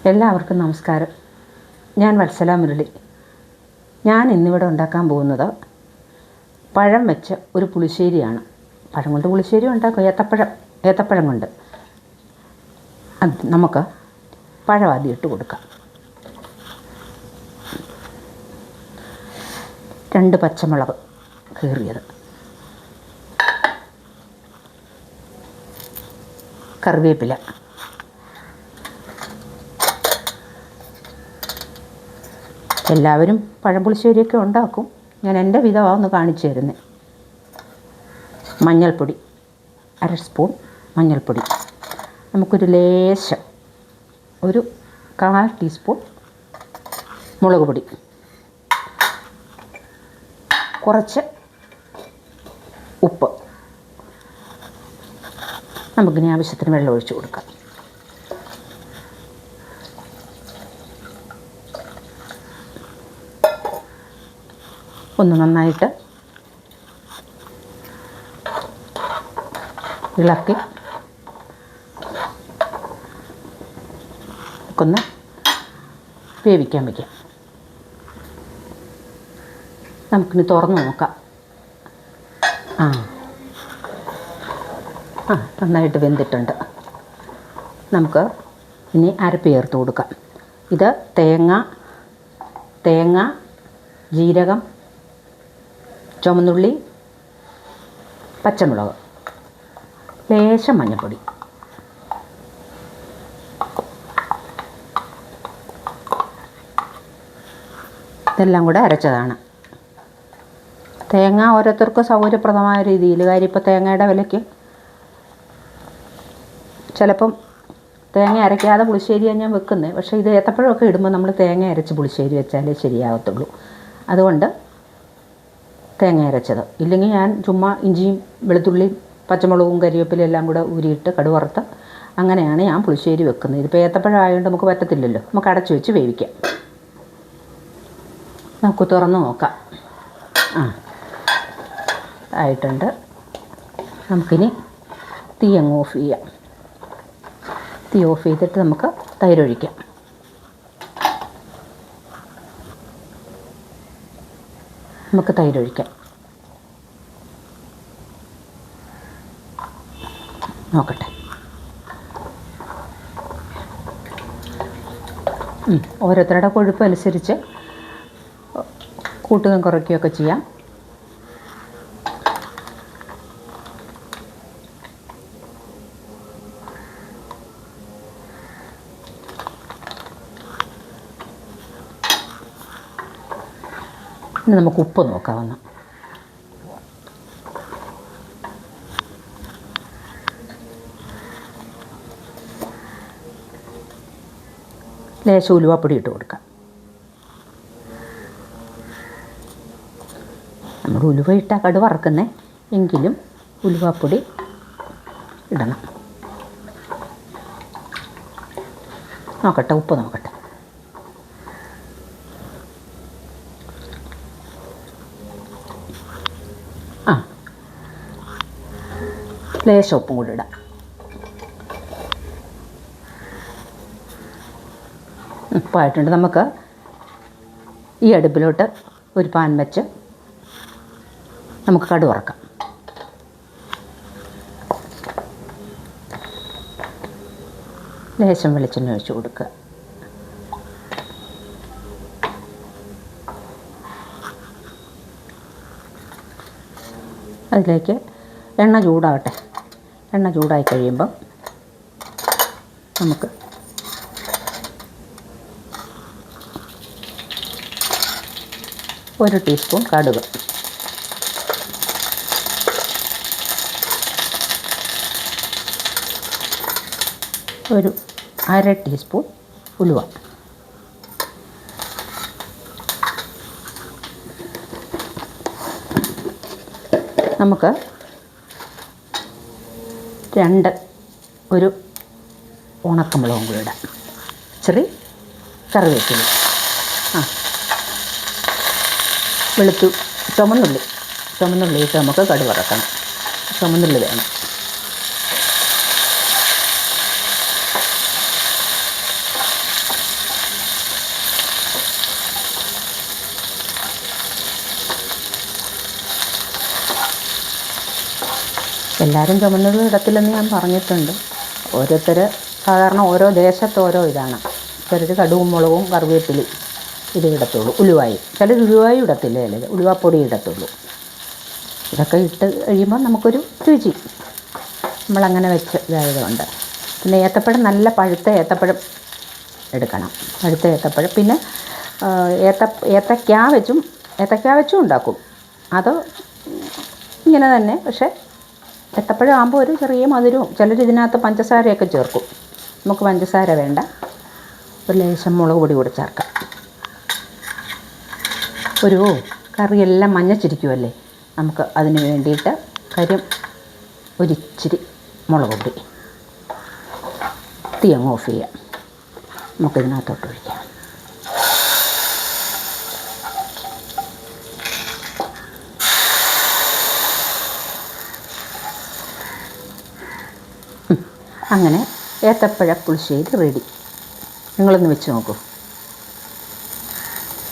എല്ലാവർക്കും നമസ്കാരം. ഞാൻ വത്സല മുരളി. ഞാൻ ഇന്നിവിടെ ഉണ്ടാക്കാൻ പോകുന്നത് പഴം വെച്ച ഒരു പുളിശ്ശേരിയാണ്. പഴം കൊണ്ട് പുളിശ്ശേരി ഉണ്ടാക്കും, ഏത്തപ്പഴം കൊണ്ട്. നമുക്ക് പഴം ആദ്യം ഇട്ട് കൊടുക്കാം. 2 പച്ചമുളക് കീറിയത്, കറിവേപ്പില, എല്ലാവരും പഴംപുളിശ്ശേരിയൊക്കെ ഉണ്ടാക്കും. ഞാൻ എൻ്റെ വിധമാണ് കാണിച്ചു തരുന്നത്. മഞ്ഞൾപ്പൊടി, 1/2 സ്പൂൺ മഞ്ഞൾപ്പൊടി. നമുക്കൊരു ലേശം, ഒരു 1/4 ടീസ്പൂൺ മുളക് പൊടി, കുറച്ച് ഉപ്പ്. നമുക്കിനി ആവശ്യത്തിന് വെള്ളം ഒഴിച്ച് കൊടുക്കാം. ഒന്ന് നന്നായിട്ട് ഇളക്കി ഒന്ന് വേവിക്കാൻ വയ്ക്കാം. നമുക്കിനി തുറന്ന് നോക്കാം. നന്നായിട്ട് വെന്തിട്ടുണ്ട്. നമുക്ക് ഇനി അരപ്പ് ചേർത്ത് കൊടുക്കാം. ഇത് തേങ്ങ, ജീരകം, ചുവന്നുള്ളി, പച്ചമുളക്, ലേശം മഞ്ഞൾപ്പൊടി. ഇതെല്ലാം കൂടെ അരച്ചതാണ്. തേങ്ങ ഓരോരുത്തർക്ക് സൗകര്യപ്രദമായ രീതിയിൽ. കാര്യം ഇപ്പോൾ തേങ്ങയുടെ വിലയ്ക്ക് ചിലപ്പം തേങ്ങ അരയ്ക്കാതെ പുളിശ്ശേരിയാണ് ഞാൻ വെക്കുന്നത്. പക്ഷേ ഇത് ഏത്തപ്പഴമൊക്കെ ഇടുമ്പോൾ നമ്മൾ തേങ്ങ അരച്ച് പുളിശ്ശേരി വെച്ചാലേ ശരിയാകത്തുള്ളൂ. അതുകൊണ്ട് തേങ്ങ അരച്ചത്. ഇല്ലെങ്കിൽ ഞാൻ ചുമ്മാ ഇഞ്ചിയും വെളുത്തുള്ളിയും പച്ചമുളകും കരിവേപ്പിലും എല്ലാം കൂടെ ഊരിയിട്ട് കടുവറുത്ത് അങ്ങനെയാണ് ഞാൻ പുളിശ്ശേരി വെക്കുന്നത്. ഇതിപ്പോൾ ഏത്തപ്പഴം ആയതുകൊണ്ട് നമുക്ക് പറ്റത്തില്ലല്ലോ. നമുക്ക് അടച്ചു വെച്ച് വേവിക്കാം. നമുക്ക് തുറന്ന് നോക്കാം. ആയിട്ടുണ്ട്. നമുക്കിനി തീ അങ്ങ് ഓഫ് ചെയ്യാം. തീ ഓഫ് ചെയ്തിട്ട് നമുക്ക് തൈരൊഴിക്കാം. നമുക്ക് തൈരൊഴിക്കാം. നോക്കട്ടെ. ഓരോരുത്തരുടെ കൊഴുപ്പ് അനുസരിച്ച് കൂട്ടുകയും കുറയ്ക്കുകയൊക്കെ ചെയ്യാം. ഇനി നമുക്ക് ഉപ്പ് നോക്കാവുന്ന. ലേശം ഉലുവാപ്പൊടി ഇട്ട് കൊടുക്കാം. നമ്മൾ ഉലുവ ഇട്ടാൽ കടുക് വറക്കുന്നേ, എങ്കിലും ഉലുവാപ്പൊടി ഇടണം. നോക്കട്ടെ, ഉപ്പ് നോക്കട്ടെ. ലേശം ഉപ്പും കൂടി ഇടാം. ഉപ്പായിട്ടുണ്ട്. നമുക്ക് ഈ അടുപ്പിലോട്ട് ഒരു പാൻ വെച്ച് നമുക്ക് കടുക് വറക്കാം. ലേശം വെളിച്ചെണ്ണ ഒഴിച്ച് കൊടുക്കുക. അതിലേക്ക് എണ്ണ ചൂടാകട്ടെ. എണ്ണ ചൂടായി കഴിയുമ്പം നമുക്ക് ഒരു ടീസ്പൂൺ കടുക്, ഒരു 1/2 ടീസ്പൂൺ ഉലുവ, നമുക്ക് 2 ഉണക്കമുളകും കൂടി ഇടാം. ഇച്ചിരി കറിവേപ്പില, ചുമന്നുള്ളി ഇട്ട് നമുക്ക് കടുക് വറക്കണം. ചുമന്നുള്ളി വേണം. എല്ലാവരും ചുമന്നുള്ളി ഇടത്തില്ലെന്ന് ഞാൻ പറഞ്ഞിട്ടുണ്ട്. ഓരോരുത്തർ സാധാരണ ഓരോ ദേശത്ത് ഓരോ ഇതാണ്. ചിലർ കടുകും മുളകും കറിവേപ്പിലയും ഇത് ഇടത്തുള്ളൂ, ഉലുവായും. ചിലർ ഉലുവായും ഇടത്തില്ല, ചിലർ ഉലുവാപ്പൊടി ഇടത്തുള്ളൂ. ഇതൊക്കെ ഇട്ട് കഴിയുമ്പോൾ നമുക്കൊരു രുചി. നമ്മളങ്ങനെ വെച്ച് ഇതായതുകൊണ്ട്. പിന്നെ ഏത്തപ്പഴം, നല്ല പഴുത്ത ഏത്തപ്പഴം എടുക്കണം. പഴുത്ത ഏത്തപ്പഴം. പിന്നെ ഏത്തക്ക വെച്ചും ഉണ്ടാക്കും. അത് ഇങ്ങനെ തന്നെ. പക്ഷേ ഏത്തപ്പഴം ആകുമ്പോൾ ഒരു ചെറിയ മധുരവും. ചിലർ ഇതിനകത്ത് പഞ്ചസാരയൊക്കെ ചേർക്കും. നമുക്ക് പഞ്ചസാര വേണ്ട. ഒരു ലേശം മുളക് പൊടി കൂടി ചേർക്കാം. ഒരു കറിയെല്ലാം മഞ്ഞച്ചിരിക്കുമല്ലേ, നമുക്ക് അതിന് വേണ്ടിയിട്ട് ഒരിച്ചിരി മുളക് പൊടി. തീ അങ്ങ് ഓഫ് ചെയ്യാം. നമുക്കിതിനകത്തോട്ട് ഒഴിക്കാം. അങ്ങനെ ഏത്തപ്പഴ പുളിശ്ശേരി റെഡി. നിങ്ങളൊന്ന് വെച്ച് നോക്കൂ.